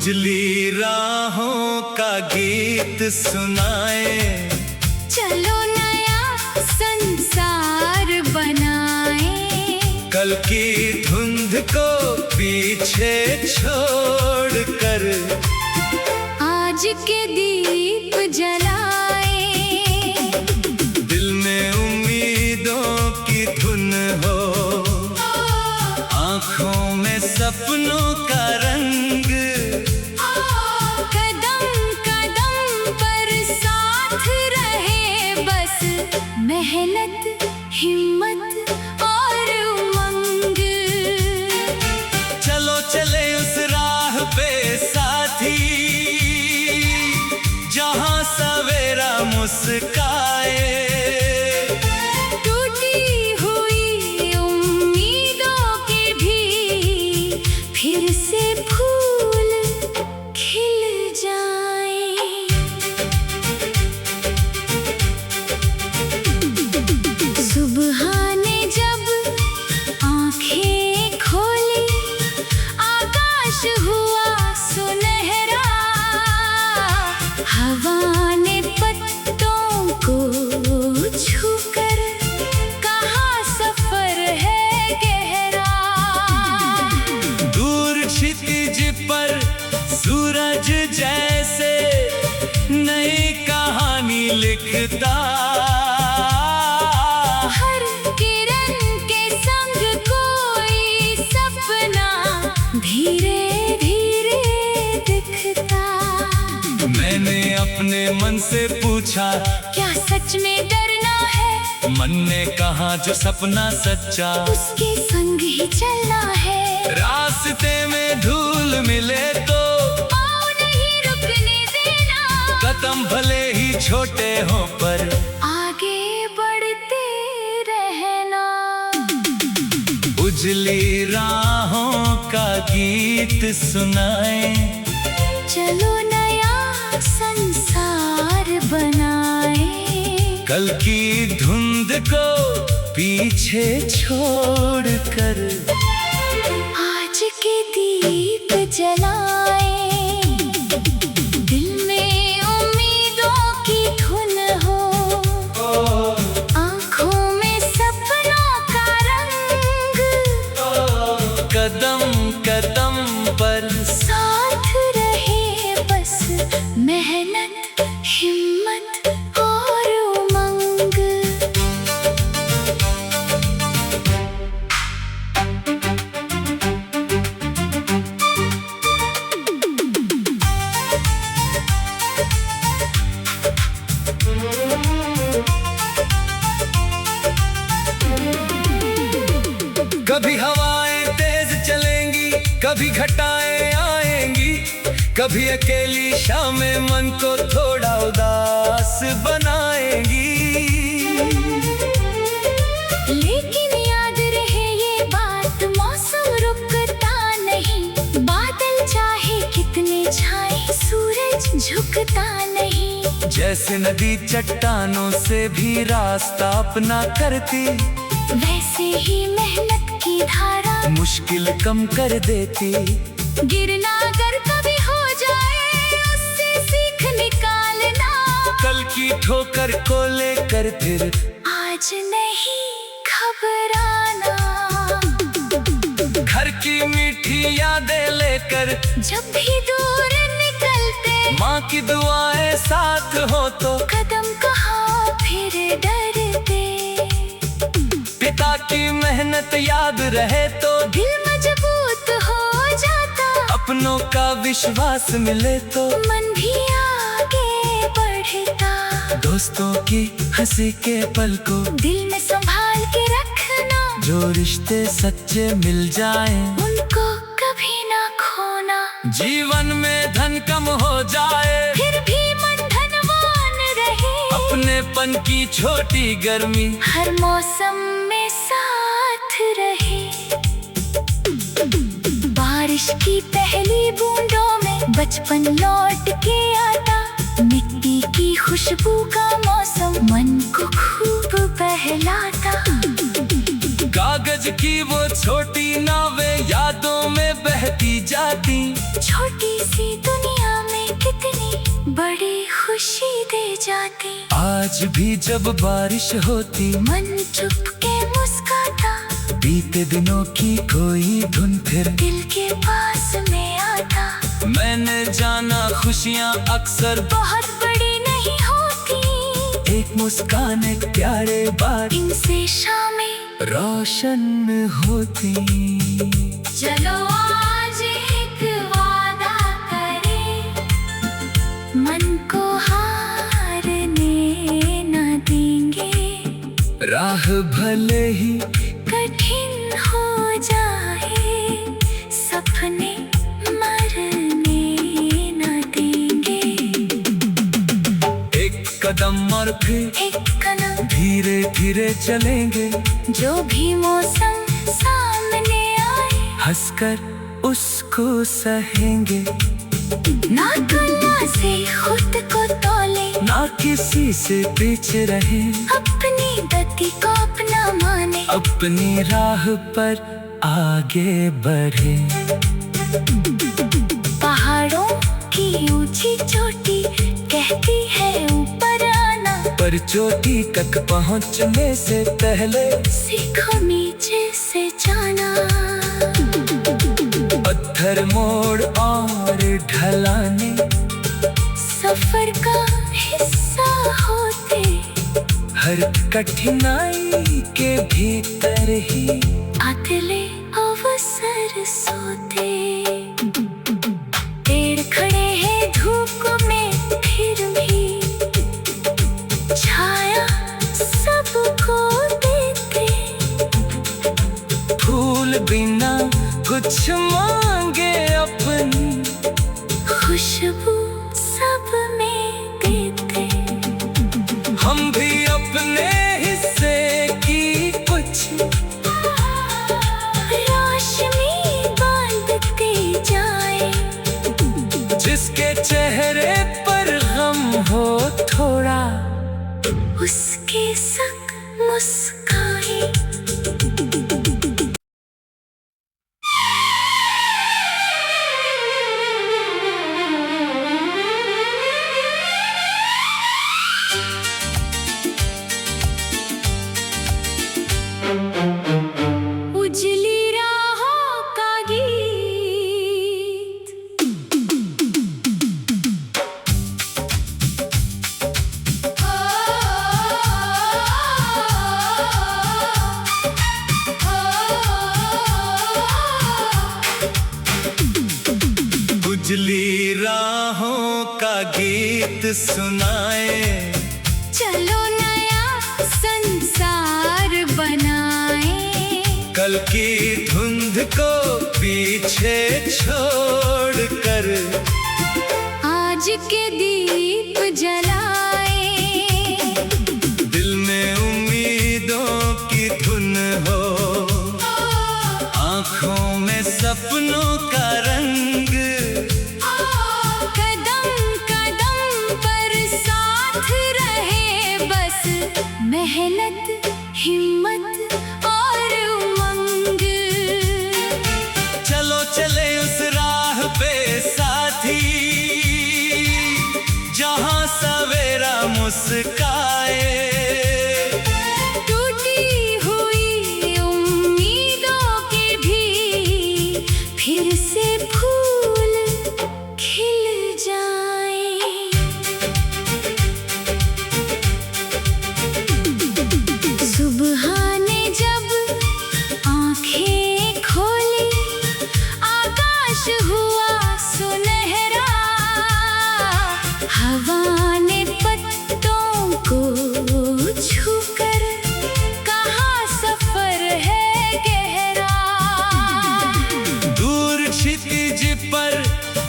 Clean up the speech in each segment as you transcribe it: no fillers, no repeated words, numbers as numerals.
उजली राहों का गीत सुनाए, चलो नया संसार बनाए। कल की धुंध को पीछे छोड़कर आज के दीप जलाए। दिल में उम्मीदों की धुन हो, आँखों में सपनों का रंग। कदम कदम पर साथ रहे बस मेहनत, हिम्मत और उमंग। चलो चले उस राह पे साथी, जहाँ सवेरा मुस्काए। टूटी हुई उम्मीदों के भी फिर से फूल खिल जाए। सुबह ने जब आंखें खोली, आकाश हुआ सुनहरा। हवा ने पत्तों को छूकर कहा सफर है गहरा। दूर क्षितिज पर सूरज जैसे नई कहानी लिखता। हर किरण के संग कोई सपना धीरे धीरे दिखता। मैंने अपने मन से पूछा, क्या सच में डरना है? मन ने कहा जो सपना सच्चा उसके संग ही चलना है। रास्ते में धूल मिले तो पाँव नहीं रुकने देना। कदम भले ही छोटे हों पर आगे बढ़ते रहना। उजली राहों का गीत सुनाए, चलो नया संसार बनाए। कल की धुंध को पीछे छोड़कर आज के दीप जलाए। दिल में उम्मीदों की धुन हो, आँखों में सपनों का रंग। कदम कदम पर साथ रहे बस मेहनत, हिम्मत और उमंग। कभी हवाएं तेज चलेंगी, कभी घटाएं आएंगी, कभी अकेली शामें मन को थोड़ा उदास बनाएंगी। लेकिन याद रहे ये बात, मौसम रुकता नहीं। बादल चाहे कितने छाए, सूरज झुकता नहीं। जैसे नदी चट्टानों से भी रास्ता अपना करती, वैसे ही मेहनत की धारा मुश्किल कम कर देती। गिरना अगर कभी हो जाए, उससे सीख निकालना। कल की ठोकर को लेकर फिर आज नहीं घबराना। घर की मीठी यादें लेकर जब भी दूर निकलते, माँ की दुआएं साथ हो तो कदम कहाँ फिर डरते। पिता की मेहनत याद रहे तो दिल मजबूत हो जाता। अपनों का विश्वास मिले तो मन भी आगे बढ़ता। दोस्तों की हंसी के पल को दिल में संभाल के रखना। जो रिश्ते सच्चे मिल जाएं, उनको कभी ना खोना। जीवन में धन कम हो जाए, फिर भी मन धनवान रहे। अपनेपन की छोटी गर्मी हर मौसम में साथ रहे। बारिश की पहली बूंदों में बचपन लौट के आता। मिट्टी की खुशबू का मौसम मन को खूब बहलाता। कागज की वो छोटी नावें यादों में बहती बढ़ती जाती। छोटी सी दुनिया में कितनी बड़ी खुशी दे जाती। आज भी जब बारिश होती मन चुपके मुस्काता। बीते दिनों की कोई धुन फिर दिल के पास में आता। मैंने जाना खुशियाँ अक्सर बहुत बड़ी नहीं होती। एक मुस्कान एक प्यारे बात इनसे शामें रोशन होती। चलो आज एक वादा करें, मन को हारने न देंगे। राह भले ही कठिन हो जाए, सपने मरने न देंगे। एक कदम और फिर एक कदम धीरे धीरे चलेंगे। जो भी मौसम सामने आए, हंसकर उसको सहेंगे। ना तुलना से खुद को तौले, ना किसी से पीछे रहे। अपनी गति को अपना माने, अपनी राह पर आगे बढ़े। पहाड़ों की ऊंची चोटी कहती है ऊपर आना। पर चोटी तक पहुँचने से पहले सीखो नीचे से जाना। पत्थर मोड़ और ढलाने सफर का हिस्सा होते। हर कठिनाई के भीतर ही अगले अवसर सोते। पेड़ खड़े हैं धूप में फिर भी छाया सबको देते। फूल बिना कुछ मांगे अपनी खुशबू सब में देते। हम भी अपने हिस्से की कुछ रोशनी बांधते जाए। जिसके चेहरे पर गम हो थोड़ा, उसके संग मुस्काए। उजली राहों का गीत, उजली राहों का गीत सुनाए। चलो नया संसार बनाए। कल की धुंध को पीछे छोड़कर आज के दीप जलाए। दिल में उम्मीदों की धुन हो, आँखों में सपनों का रंग। कदम कदम पर साथ रहे बस मेहनत हिम्मत और उमंग। चलो चले उस राह पे साथी, जहाँ सवेरा मुस्काए। टूटी हुई उम्मीदों के भी फिर से फूल खिल जाए। सुबह ने जब आंखें खोली, आकाश हुआ सुनहरा। हवा ने पत्तों को छूकर कहा सफर है गहरा। दूर क्षितिज पर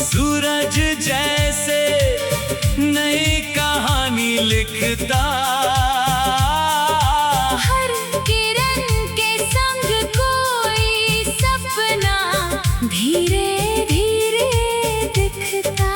सूरज जैसे नई कहानी लिखता। हर किरण के संग कोई सपना धीरे धीरे दिखता।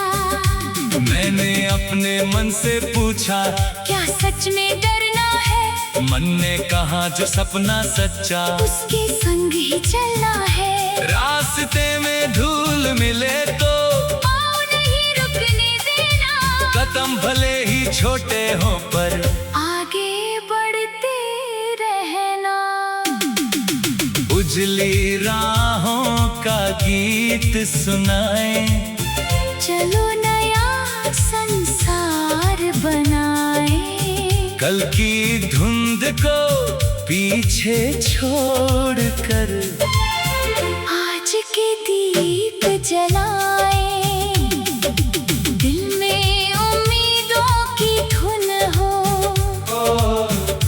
मैंने अपने मन से पूछा, क्या सच में डरना है? मन ने कहा जो सपना सच्चा, उसके संग ही चलना है। रास्ते में धूल मिले तो पाँव नहीं रुकने देना। कदम भले ही छोटे हों पर आगे बढ़ते रहना। उजली राहों का गीत सुनाए, चलो नया संसार बनाए। कल की धुंध को पीछे छोड़कर आज के दीप जलाए। दिल में उम्मीदों की धुन हो,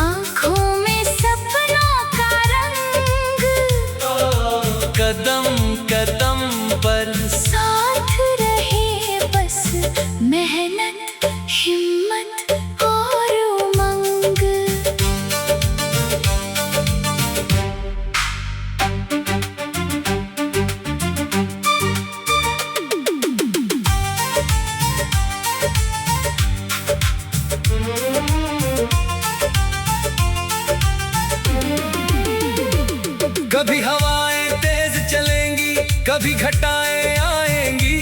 आँखों में सपनों का रंग। कदम कदम पर साथ रहे बस मेहनत, हिम्मत और उमंग। कभी हवाएं तेज चलेंगी, कभी घटाएं आएंगी,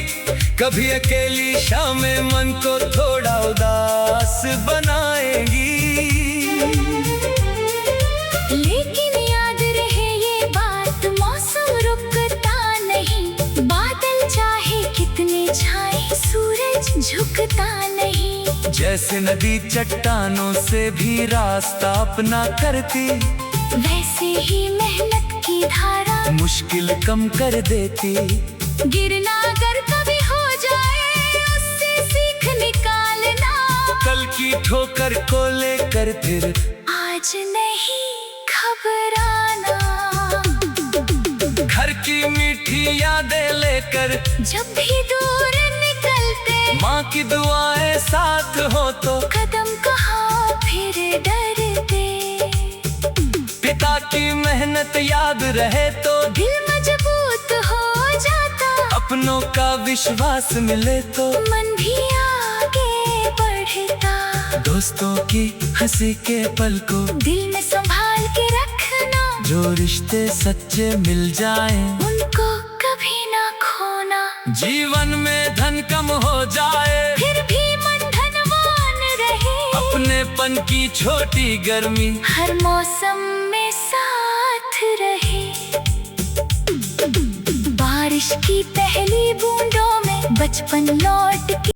कभी अकेली शामें मन को थोड़ा उदास बनाएंगी। लेकिन याद रहे ये बात, मौसम रुकता नहीं। बादल चाहे कितने छाए, सूरज झुकता नहीं। जैसे नदी चट्टानों से भी रास्ता अपना करती, वैसे ही मेहनत की धारा मुश्किल कम कर देती। गिरना अगर कभी हो जाए, उससे सीख निकालना। कल की ठोकर को लेकर फिर आज नहीं घबराना। घर की मीठी यादें लेकर जब भी दूर निकलते, माँ की दुआएं साथ हो तो कदम कहाँ फिर डरते। पिता की मेहनत याद रहे तो दिल मजबूत हो जाता। अपनों का विश्वास मिले तो मन भी आगे बढ़ता। दोस्तों की हंसी के पल को दिल में संभाल के रखना। जो रिश्ते सच्चे मिल जाएं, उनको कभी ना खोना। जीवन में धन कम हो जाए, फिर भी मन धनवान रहे। अपनेपन की छोटी गर्मी हर मौसम में साथ रहे। बारिश की पहली बूंदों में बचपन लौट के